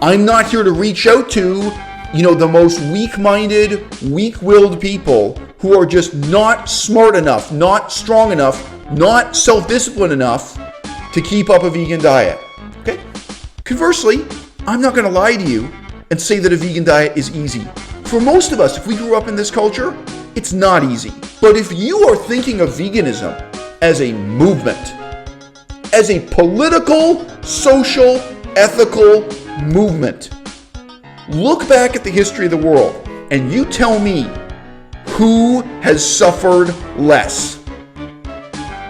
I'm not here to reach out to, the most weak-minded, weak-willed people who are just not smart enough, not strong enough, not self-disciplined enough to keep up a vegan diet. Okay? Conversely, I'm not going to lie to you and say that a vegan diet is easy. For most of us, if we grew up in this culture, it's not easy. But if you are thinking of veganism as a movement, as a political, social, ethical movement, look back at the history of the world and you tell me who has suffered less.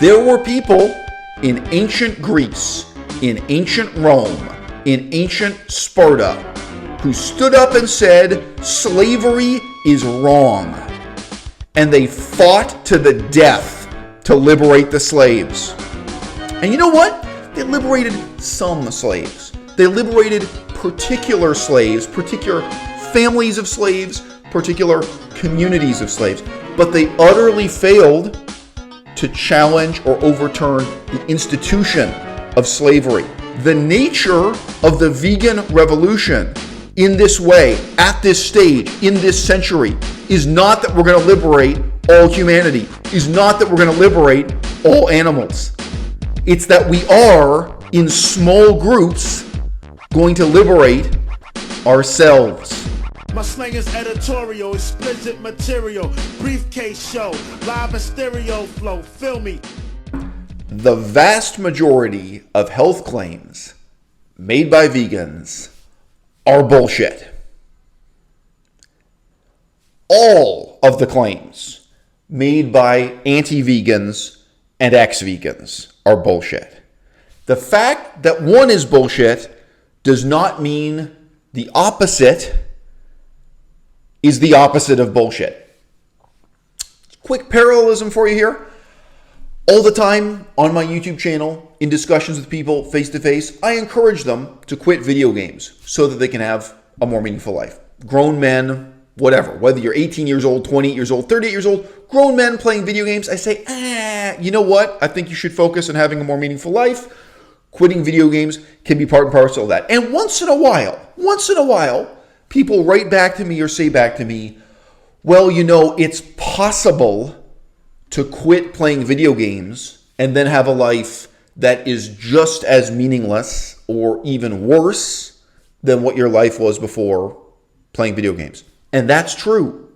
There were people in ancient Greece, in ancient Rome, in ancient Sparta, who stood up and said slavery is wrong. And they fought to the death to liberate the slaves. And you know what? They liberated some slaves. They liberated particular slaves, particular families of slaves, particular communities of slaves. But they utterly failed to challenge or overturn the institution of slavery. The nature of the vegan revolution in this way, at this stage, in this century, is not that we're going to liberate all humanity, is not that we're going to liberate all animals. It's that we are, in small groups, going to liberate ourselves. My slang is editorial, explicit material, briefcase show, live and stereo flow, feel me. The vast majority of health claims made by vegans are bullshit. All of the claims made by anti-vegans and ex-vegans are bullshit. The fact that one is bullshit does not mean the opposite is the opposite of bullshit. Quick parallelism for you here. All the time on my YouTube channel, in discussions with people face to face, I encourage them to quit video games so that they can have a more meaningful life. Grown men, whatever, whether you're 18 years old, 28 years old, 38 years old, grown men playing video games, I say, you know what? I think you should focus on having a more meaningful life. Quitting video games can be part and parcel of that. And once in a while, people write back to me or say back to me, well, it's possible to quit playing video games and then have a life that is just as meaningless or even worse than what your life was before playing video games. And that's true.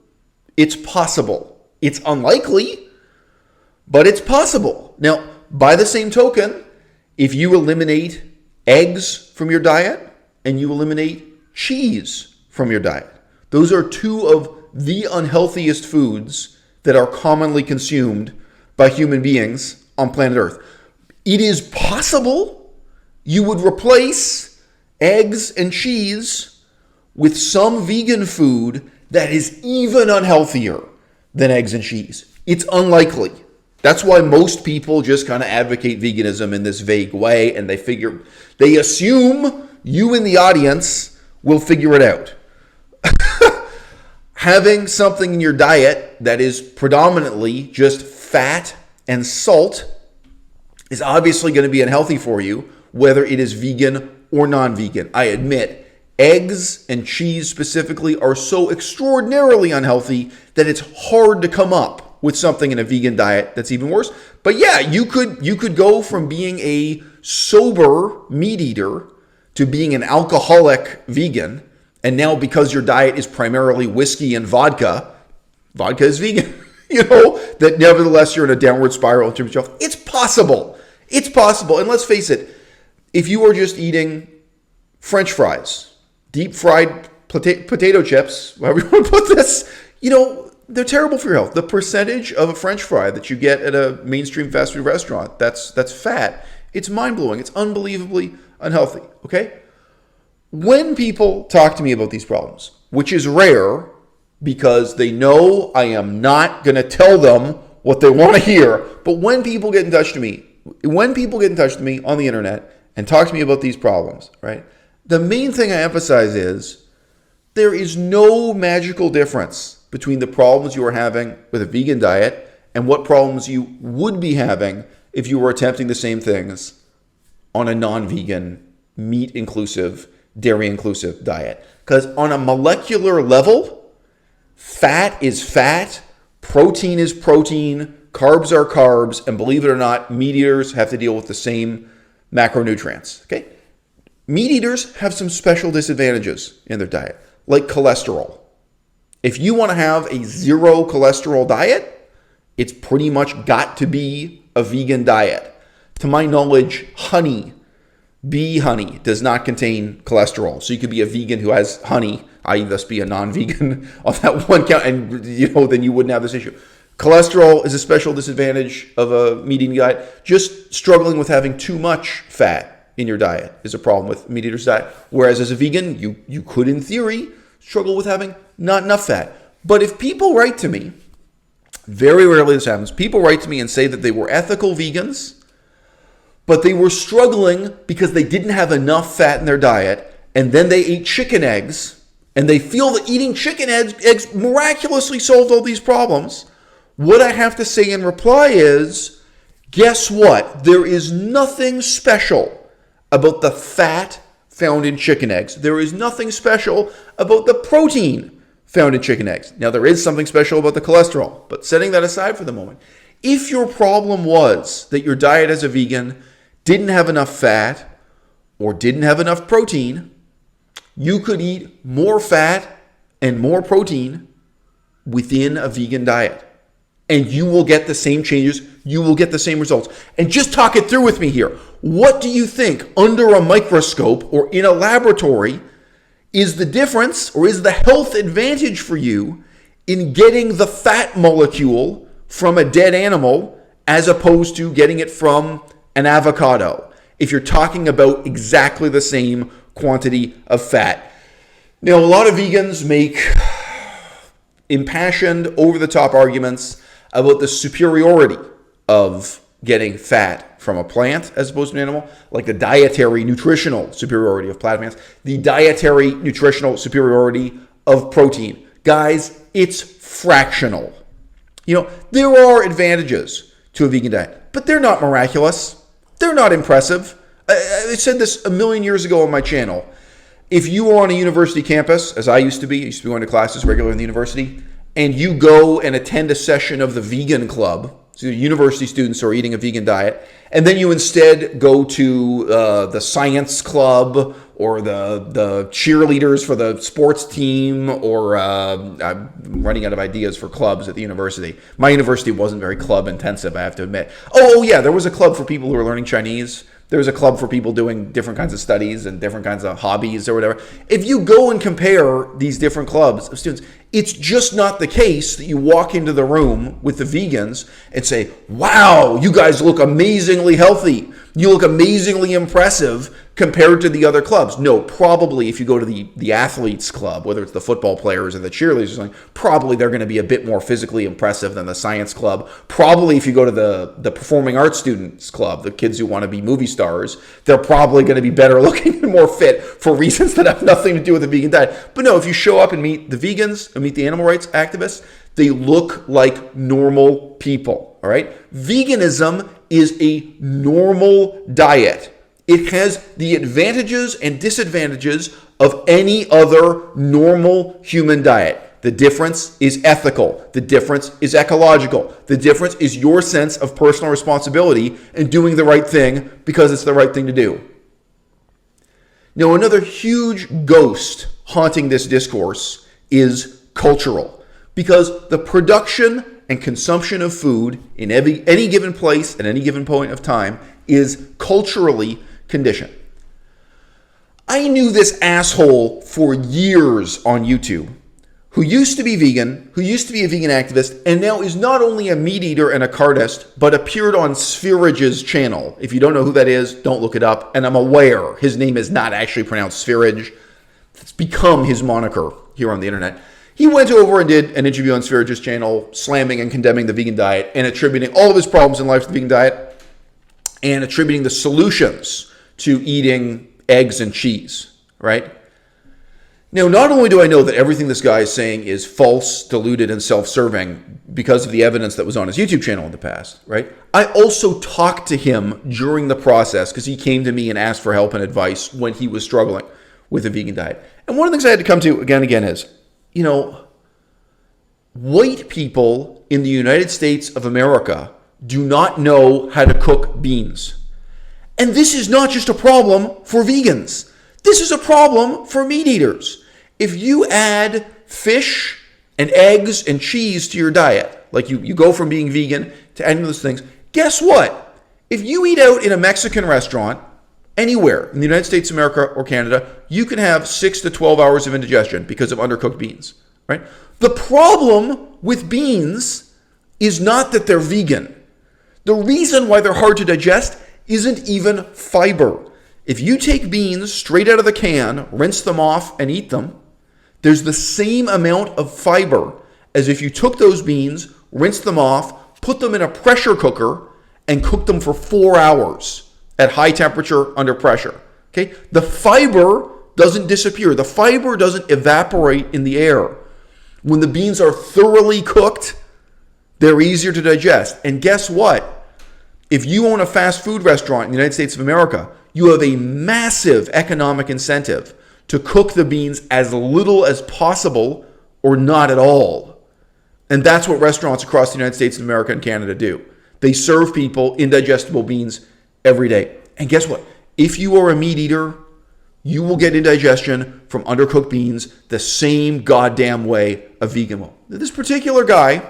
It's possible. It's unlikely, but it's possible. Now, by the same token, if you eliminate eggs from your diet and you eliminate cheese from your diet, those are two of the unhealthiest foods that are commonly consumed by human beings on planet Earth. It is possible you would replace eggs and cheese with some vegan food that is even unhealthier than eggs and cheese. It's unlikely. That's why most people just kind of advocate veganism in this vague way, and they assume you in the audience will figure it out. Having something in your diet that is predominantly just fat and salt is obviously going to be unhealthy for you, whether it is vegan or non-vegan. I admit, eggs and cheese specifically are so extraordinarily unhealthy that it's hard to come up with something in a vegan diet that's even worse. But yeah, you could go from being a sober meat eater to being an alcoholic vegan. And now because your diet is primarily whiskey and vodka is vegan, that nevertheless you're in a downward spiral in terms of health. It's possible. It's possible. And let's face it, if you are just eating French fries, deep fried potato chips, however you want to put this, they're terrible for your health. The percentage of a French fry that you get at a mainstream fast food restaurant, that's fat. It's mind-blowing. It's unbelievably unhealthy, okay? When people talk to me about these problems, which is rare because they know I am not going to tell them what they want to hear, but when people get in touch to me on the internet and talk to me about these problems, right? The main thing I emphasize is there is no magical difference between the problems you are having with a vegan diet and what problems you would be having if you were attempting the same things on a non-vegan, meat-inclusive, dairy-inclusive diet. Because on a molecular level, fat is fat, protein is protein, carbs are carbs, and believe it or not, meat eaters have to deal with the same macronutrients. Okay? Meat eaters have some special disadvantages in their diet, like cholesterol. If you want to have a zero cholesterol diet, it's pretty much got to be a vegan diet. To my knowledge, bee honey, does not contain cholesterol. So you could be a vegan who has honey, i.e. thus be a non-vegan on that one count, and then you wouldn't have this issue. Cholesterol is a special disadvantage of a meat eating diet. Just struggling with having too much fat in your diet is a problem with meat eaters' diet. Whereas as a vegan, you could, in theory, struggle with having not enough fat. But if people write to me, very rarely this happens, people write to me and say that they were ethical vegans, but they were struggling because they didn't have enough fat in their diet, and then they ate chicken eggs, and they feel that eating chicken eggs miraculously solved all these problems. What I have to say in reply is, guess what? There is nothing special about the fat found in chicken eggs. There is nothing special about the protein found in chicken eggs. Now, there is something special about the cholesterol, but setting that aside for the moment, if your problem was that your diet as a vegan didn't have enough fat or didn't have enough protein, you could eat more fat and more protein within a vegan diet. And you will get the same changes, you will get the same results. And just talk it through with me here. What do you think, under a microscope or in a laboratory, is the difference or is the health advantage for you in getting the fat molecule from a dead animal as opposed to getting it from an avocado, if you're talking about exactly the same quantity of fat? Now, a lot of vegans make impassioned, over-the-top arguments about the superiority of getting fat from a plant as opposed to an animal, like the dietary nutritional superiority of plants, the dietary nutritional superiority of protein. Guys, it's fractional. There are advantages to a vegan diet, but they're not miraculous. They're not impressive. I said this a million years ago on my channel. If you were on a university campus, as I used to be going to classes regularly in the university, and you go and attend a session of the vegan club, so university students are eating a vegan diet, and then you instead go to the science club or the cheerleaders for the sports team, or I'm running out of ideas for clubs at the university. My university wasn't very club intensive, I have to admit. Oh yeah, there was a club for people who were learning Chinese. There was a club for people doing different kinds of studies and different kinds of hobbies or whatever. If you go and compare these different clubs of students, it's just not the case that you walk into the room with the vegans and say, wow, you guys look amazingly healthy. You look amazingly impressive compared to the other clubs. No, probably if you go to the athletes club, whether it's the football players or the cheerleaders or something, probably they're going to be a bit more physically impressive than the science club. Probably if you go to the performing arts students club, the kids who want to be movie stars, they're probably going to be better looking and more fit for reasons that have nothing to do with the vegan diet. But no, if you show up and meet the vegans and meet the animal rights activists, they look like normal people, all right? Veganism is a normal diet. It has the advantages and disadvantages of any other normal human diet. The difference is ethical. The difference is ecological. The difference is your sense of personal responsibility and doing the right thing because it's the right thing to do. Now, another huge ghost haunting this discourse is cultural, because the production and consumption of food in any given place at any given point of time is culturally conditioned. I knew this asshole for years on YouTube who used to be vegan, who used to be a vegan activist, and now is not only a meat eater and a carnist, but appeared on Spherage's channel. If you don't know who that is, don't look it up. And I'm aware his name is not actually pronounced Spherage. It's become his moniker here on the internet. He went over and did an interview on Spherage's channel, slamming and condemning the vegan diet and attributing all of his problems in life to the vegan diet and attributing the solutions to eating eggs and cheese, right? Now, not only do I know that everything this guy is saying is false, diluted, and self-serving because of the evidence that was on his YouTube channel in the past, right? I also talked to him during the process because he came to me and asked for help and advice when he was struggling with a vegan diet. And one of the things I had to come to again is, white people in the United States of America do not know how to cook beans. And this is not just a problem for vegans. This is a problem for meat eaters. If you add fish and eggs and cheese to your diet, like you go from being vegan to adding those things, guess what? If you eat out in a Mexican restaurant, anywhere in the United States of America or Canada, you can have 6 to 12 hours of indigestion because of undercooked beans, right? The problem with beans is not that they're vegan. The reason why they're hard to digest isn't even fiber. If you take beans straight out of the can, rinse them off, and eat them, there's the same amount of fiber as if you took those beans, rinsed them off, put them in a pressure cooker, and cooked them for 4 hours at high temperature under pressure. Okay? The fiber doesn't disappear. The fiber doesn't evaporate in the air. When the beans are thoroughly cooked, they're easier to digest. And guess what? If you own a fast food restaurant in the United States of America, you have a massive economic incentive to cook the beans as little as possible or not at all. And that's what restaurants across the United States of America and Canada do. They serve people indigestible beans every day. And guess what? If you are a meat eater, you will get indigestion from undercooked beans the same goddamn way a vegan will. This particular guy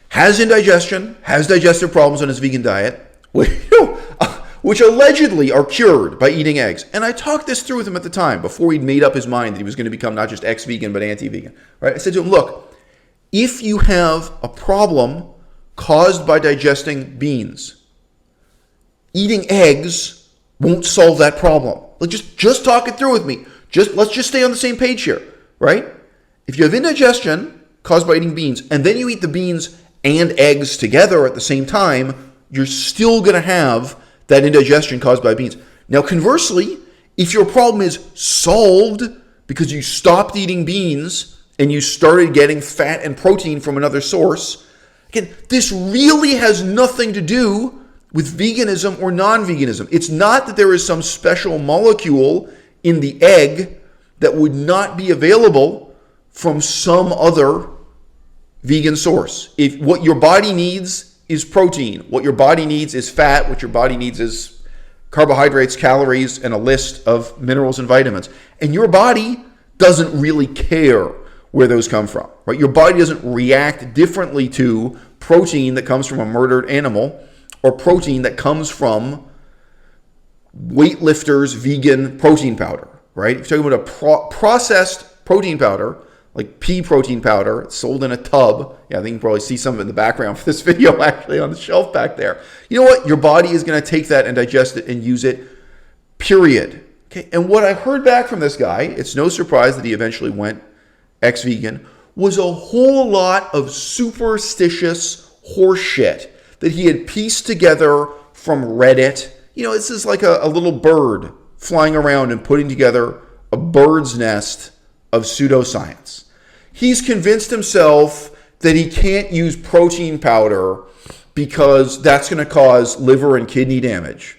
has indigestion, has digestive problems on his vegan diet, which allegedly are cured by eating eggs. And I talked this through with him at the time, before he'd made up his mind that he was going to become not just ex-vegan, but anti-vegan. Right? I said to him, look, if you have a problem caused by digesting beans, eating eggs won't solve that problem. Like just talk it through with me. Let's just stay on the same page here, right? If you have indigestion caused by eating beans, and then you eat the beans and eggs together at the same time, you're still going to have that indigestion caused by beans. Now, conversely, if your problem is solved because you stopped eating beans and you started getting fat and protein from another source, again, this really has nothing to do with veganism or non-veganism. It's not that there is some special molecule in the egg that would not be available from some other vegan source. If what your body needs is protein, what your body needs is fat, what your body needs is carbohydrates, calories, and a list of minerals and vitamins. And your body doesn't really care where those come from, right? Your body doesn't react differently to protein that comes from a murdered animal or protein that comes from weightlifters' vegan protein powder, right? If you're talking about a processed protein powder, like pea protein powder, it's sold in a tub. Yeah, I think you can probably see some of it in the background for this video actually on the shelf back there. You know what? Your body is going to take that and digest it and use it, period. Okay. And what I heard back from this guy, it's no surprise that he eventually went ex-vegan, was a whole lot of superstitious horse shit that he had pieced together from Reddit. This is like a little bird flying around and putting together a bird's nest of pseudoscience. He's convinced himself that he can't use protein powder because that's going to cause liver and kidney damage.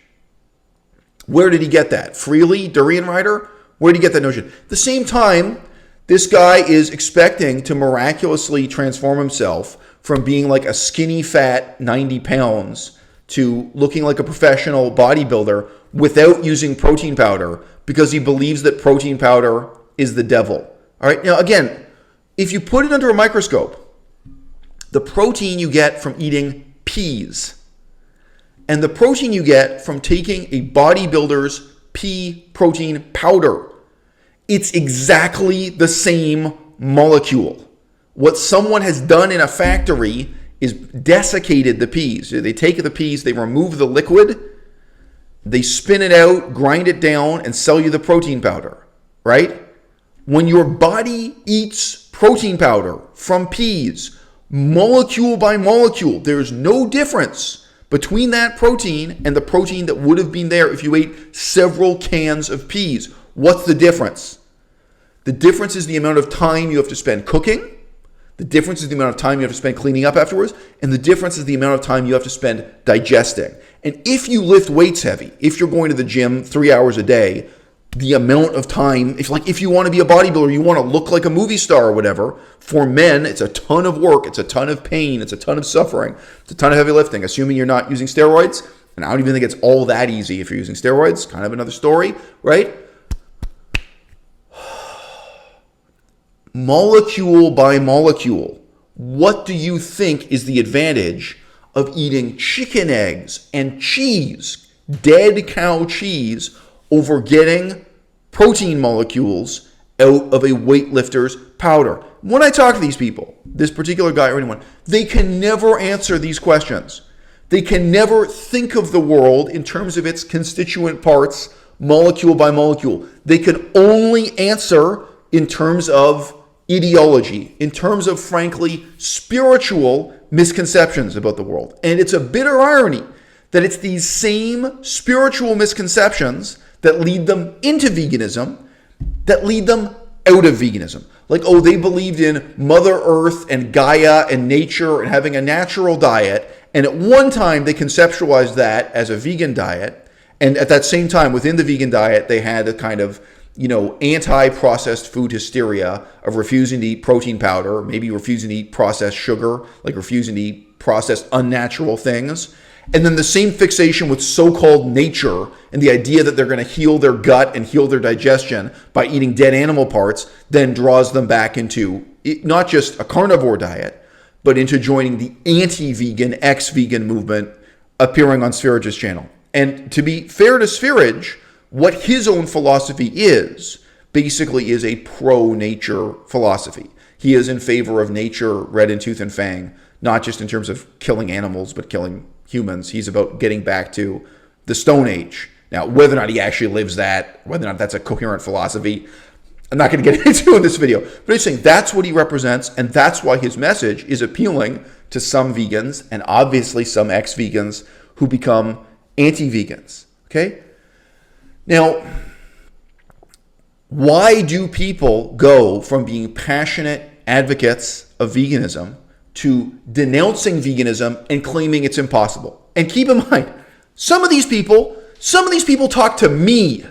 Where did he get that? Freely? Durian Rider? Where did he get that notion? At the same time, this guy is expecting to miraculously transform himself from being like a skinny fat 90 pounds to looking like a professional bodybuilder without using protein powder because he believes that protein powder is the devil. All right. Now, again, if you put it under a microscope, the protein you get from eating peas and the protein you get from taking a bodybuilder's pea protein powder, it's exactly the same molecule. What someone has done in a factory is desiccated the peas. They take the peas, they remove the liquid, they spin it out, grind it down, and sell you the protein powder, right? When your body eats protein powder from peas, molecule by molecule, there's no difference between that protein and the protein that would have been there if you ate several cans of peas. What's the difference? The difference is the amount of time you have to spend cooking. The difference is the amount of time you have to spend cleaning up afterwards. And the difference is the amount of time you have to spend digesting. And if you lift weights heavy, if you're going to the gym 3 hours a day, the amount of time, if you want to be a bodybuilder, you want to look like a movie star or whatever, for men, it's a ton of work, it's a ton of pain, it's a ton of suffering, it's a ton of heavy lifting, assuming you're not using steroids. And I don't even think it's all that easy if you're using steroids. Kind of another story, right? Molecule by molecule, what do you think is the advantage of eating chicken eggs and cheese, dead cow cheese, over getting protein molecules out of a weightlifter's powder? When I talk to these people, this particular guy or anyone, they can never answer these questions. They can never think of the world in terms of its constituent parts, molecule by molecule. They can only answer in terms of ideology, in terms of, frankly, spiritual misconceptions about the world. And it's a bitter irony that it's these same spiritual misconceptions that lead them into veganism, that lead them out of veganism. Like, oh, they believed in Mother Earth and Gaia and nature and having a natural diet. And at one time, they conceptualized that as a vegan diet. And at that same time, within the vegan diet, they had a kind of, anti-processed food hysteria of refusing to eat protein powder, maybe refusing to eat processed sugar, like refusing to eat processed unnatural things. And then the same fixation with so-called nature and the idea that they're going to heal their gut and heal their digestion by eating dead animal parts then draws them back into not just a carnivore diet, but into joining the anti-vegan, ex-vegan movement appearing on Spherage's channel. And to be fair to Spherage, what his own philosophy is, basically is a pro-nature philosophy. He is in favor of nature red in tooth and fang, not just in terms of killing animals, but killing humans. He's about getting back to the Stone Age. Now, whether or not he actually lives that, whether or not that's a coherent philosophy, I'm not going to get into in this video. But he's saying that's what he represents, and that's why his message is appealing to some vegans, and obviously some ex-vegans who become anti-vegans. Okay? Now, why do people go from being passionate advocates of veganism to denouncing veganism and claiming it's impossible? And keep in mind, some of these people talk to me,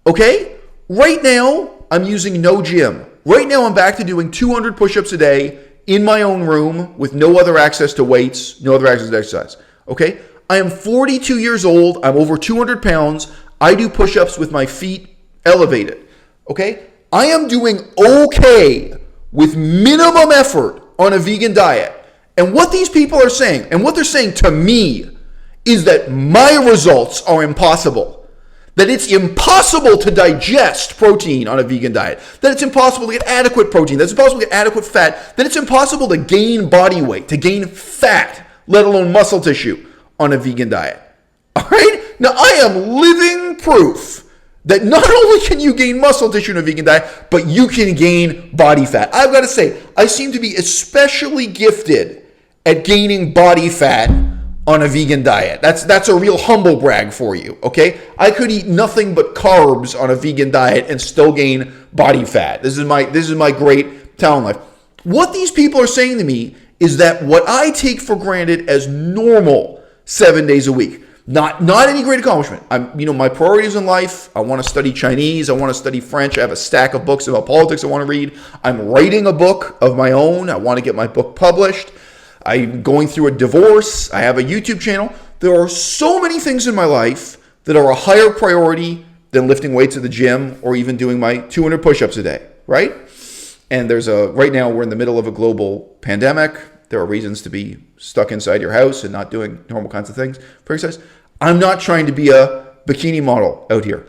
okay? Right now, I'm using no gym. Right now, I'm back to doing 200 push-ups a day in my own room with no other access to weights, no other access to exercise, okay? I am 42 years old. I'm over 200 pounds. I do push-ups with my feet elevated, okay? I am doing okay with minimum effort on a vegan diet. And what these people are saying, and what they're saying to me, is that my results are impossible. That it's impossible to digest protein on a vegan diet. That it's impossible to get adequate protein. That it's impossible to get adequate fat. That it's impossible to gain body weight, to gain fat, let alone muscle tissue on a vegan diet. All right? Now, I am living proof that not only can you gain muscle tissue in a vegan diet, but you can gain body fat. I've got to say, I seem to be especially gifted at gaining body fat on a vegan diet. That's a real humble brag for you, okay? I could eat nothing but carbs on a vegan diet and still gain body fat. This is my great talent life. What these people are saying to me is that what I take for granted as normal 7 days a week, not any great accomplishment. My priorities in life, I want to study Chinese, I want to study French, I have a stack of books about politics I want to read. I'm writing a book of my own, I want to get my book published. I'm going through a divorce, I have a YouTube channel. There are so many things in my life that are a higher priority than lifting weights at the gym or even doing my 200 push-ups a day, right? And right now we're in the middle of a global pandemic. There are reasons to be stuck inside your house and not doing normal kinds of things for exercise. I'm not trying to be a bikini model out here.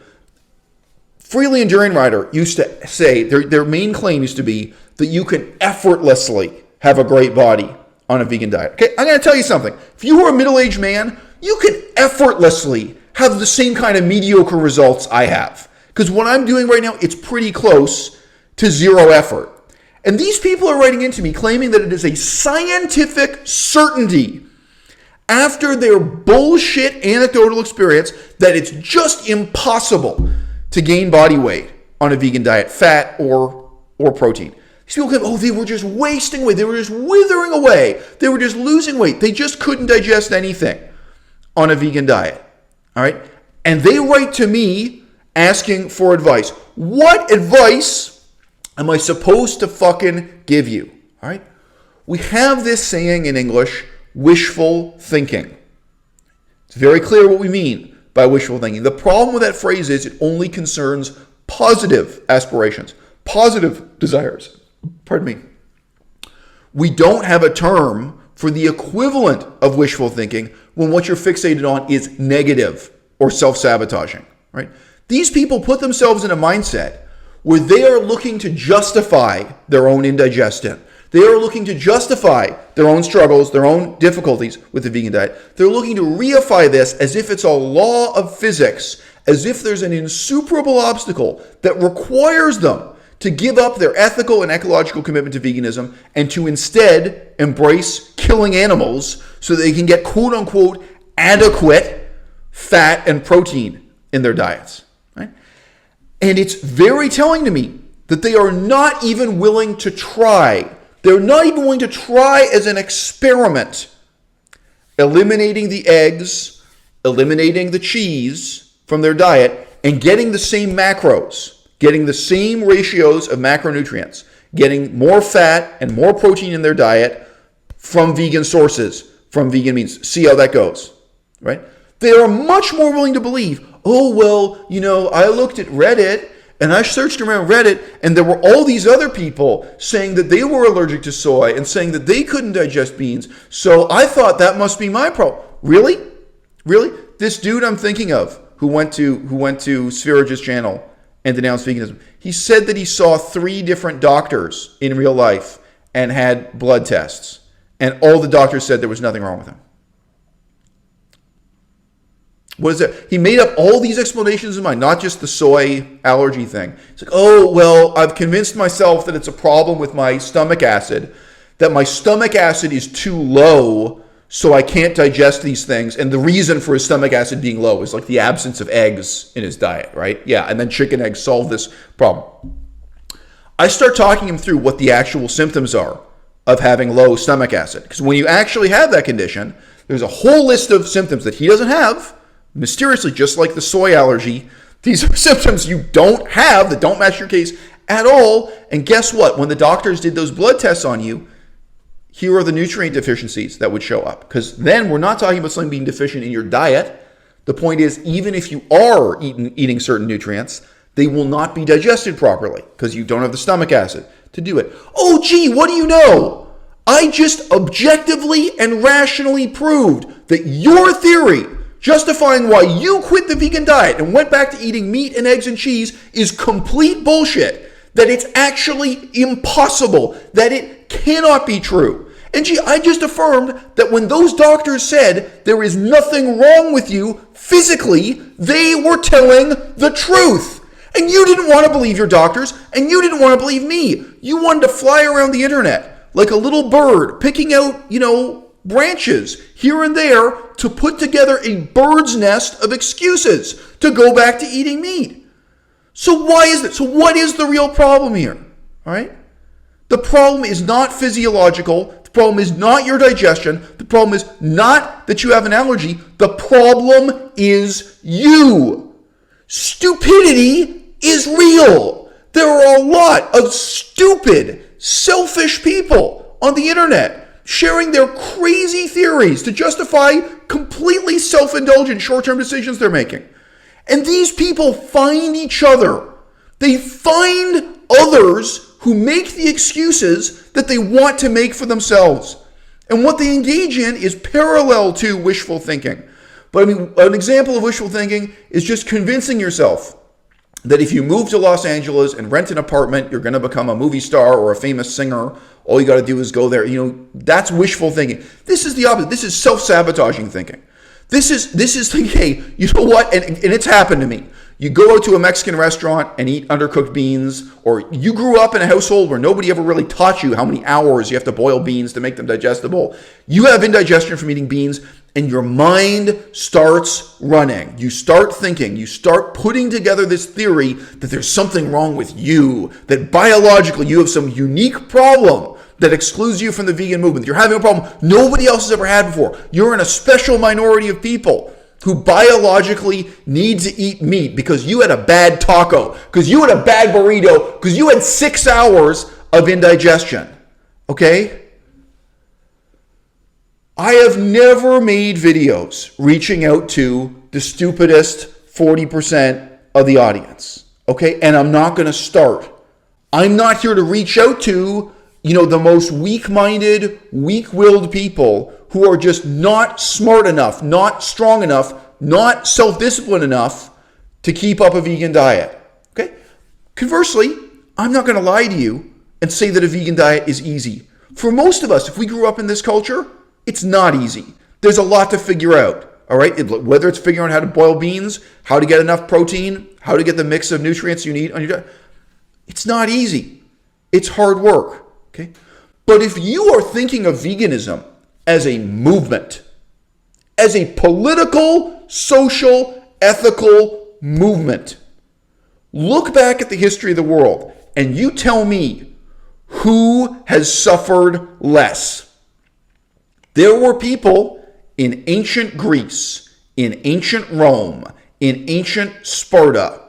Freely Enduring Rider used to say, their main claim used to be that you can effortlessly have a great body on a vegan diet. Okay, I'm going to tell you something. If you are a middle-aged man, you can effortlessly have the same kind of mediocre results I have. Because what I'm doing right now, it's pretty close to zero effort. And these people are writing into me claiming that it is a scientific certainty after their bullshit anecdotal experience that it's just impossible to gain body weight on a vegan diet, fat or protein. These people claim, they were just wasting away. They were just withering away. They were just losing weight. They just couldn't digest anything on a vegan diet. All right? And they write to me asking for advice. What advice am I supposed to fucking give you? All right? We have this saying in English, wishful thinking. It's very clear what we mean by wishful thinking. The problem with that phrase is it only concerns positive aspirations, positive desires. Pardon me. We don't have a term for the equivalent of wishful thinking when what you're fixated on is negative or self-sabotaging, right? These people put themselves in a mindset where they are looking to justify their own indigestion. They are looking to justify their own struggles, their own difficulties with the vegan diet. They're looking to reify this as if it's a law of physics, as if there's an insuperable obstacle that requires them to give up their ethical and ecological commitment to veganism and to instead embrace killing animals so that they can get quote-unquote adequate fat and protein in their diets. Right? And it's very telling to me that they are not even willing to try. They're not even willing to try as an experiment eliminating the eggs, eliminating the cheese from their diet, and getting the same macros, getting the same ratios of macronutrients, getting more fat and more protein in their diet from vegan sources, from vegan means. See how that goes, right? They are much more willing to believe, oh, well, I looked at Reddit and I searched around Reddit and there were all these other people saying that they were allergic to soy and saying that they couldn't digest beans. So I thought that must be my problem. Really? Really? This dude I'm thinking of who went to Spherage's channel and denounced veganism, he said that he saw 3 different doctors in real life and had blood tests. And all the doctors said there was nothing wrong with him. What is it? He made up all these explanations in mind, not just the soy allergy thing. It's like, oh, well, I've convinced myself that it's a problem with my stomach acid, that my stomach acid is too low, so I can't digest these things. And the reason for his stomach acid being low is like the absence of eggs in his diet, right? Yeah, and then chicken eggs solve this problem. I start talking him through what the actual symptoms are of having low stomach acid. Because when you actually have that condition, there's a whole list of symptoms that he doesn't have. Mysteriously, just like the soy allergy, these are symptoms you don't have that don't match your case at all. And guess what? When the doctors did those blood tests on you, here are the nutrient deficiencies that would show up. Because then we're not talking about something being deficient in your diet. The point is, even if you are eating certain nutrients, they will not be digested properly because you don't have the stomach acid to do it. Oh, gee, what do you know? I just objectively and rationally proved that your theory justifying why you quit the vegan diet and went back to eating meat and eggs and cheese is complete bullshit, that it's actually impossible, that it cannot be true. And gee, I just affirmed that when those doctors said there is nothing wrong with you physically, they were telling the truth. And you didn't want to believe your doctors, and you didn't want to believe me. You wanted to fly around the internet like a little bird, picking out, branches here and there to put together a bird's nest of excuses to go back to eating meat. So why is it? So what is the real problem here? All right? The problem is not physiological. The problem is not your digestion. The problem is not that you have an allergy. The problem is you. Stupidity is real. There are a lot of stupid, selfish people on the internet sharing their crazy theories to justify completely self-indulgent short-term decisions they're making. And these people find each other. They find others who make the excuses that they want to make for themselves. And what they engage in is parallel to wishful thinking. But an example of wishful thinking is just convincing yourself that if you move to Los Angeles and rent an apartment, you're going to become a movie star or a famous singer. All you got to do is go there. That's wishful thinking. This is the opposite. This is self-sabotaging thinking. This is thinking, hey, you know what? And it's happened to me. You go out to a Mexican restaurant and eat undercooked beans, or you grew up in a household where nobody ever really taught you how many hours you have to boil beans to make them digestible. You have indigestion from eating beans, and your mind starts running. You start thinking, you start putting together this theory that there's something wrong with you, that biologically you have some unique problem that excludes you from the vegan movement. You're having a problem nobody else has ever had before. You're in a special minority of people. who biologically need to eat meat because you had a bad taco, because you had a bad burrito, because you had 6 hours of indigestion. Okay? I have never made videos reaching out to the stupidest 40% of the audience. Okay? And I'm not going to start. I'm not here to reach out to, the most weak-minded, weak-willed people who are just not smart enough, not strong enough, not self-disciplined enough to keep up a vegan diet. Okay? Conversely, I'm not going to lie to you and say that a vegan diet is easy. For most of us, if we grew up in this culture, it's not easy. There's a lot to figure out. All right? Whether it's figuring out how to boil beans, how to get enough protein, how to get the mix of nutrients you need on your diet. It's not easy. It's hard work. Okay? But if you are thinking of veganism as a movement, as a political, social, ethical movement, look back at the history of the world and you tell me who has suffered less. There were people in ancient Greece, in ancient Rome, in ancient Sparta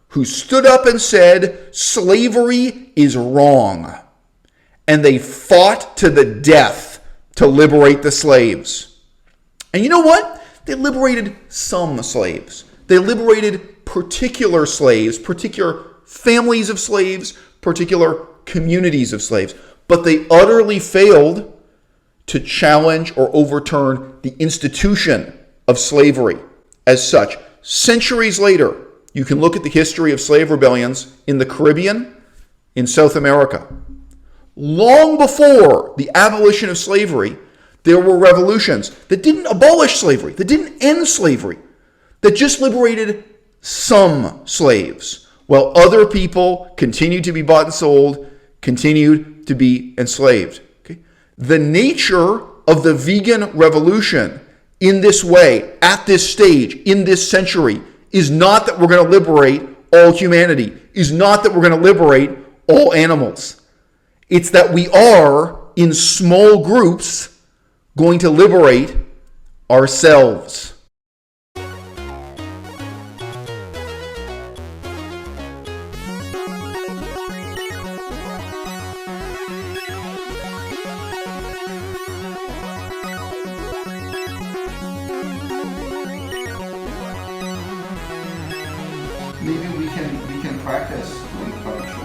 who stood up and said slavery is wrong. And they fought to the death to liberate the slaves. And you know what? They liberated some slaves. They liberated particular slaves, particular families of slaves, particular communities of slaves. But they utterly failed to challenge or overturn the institution of slavery as such. Centuries later, you can look at the history of slave rebellions in the Caribbean, in South America. Long before the abolition of slavery, there were revolutions that didn't abolish slavery, that didn't end slavery, that just liberated some slaves, while other people continued to be bought and sold, continued to be enslaved. Okay? The nature of the vegan revolution in this way, at this stage, in this century, is not that we're going to liberate all humanity, is not that we're going to liberate all animals. It's that we are, in small groups, going to liberate ourselves. Maybe we can practice doing a show.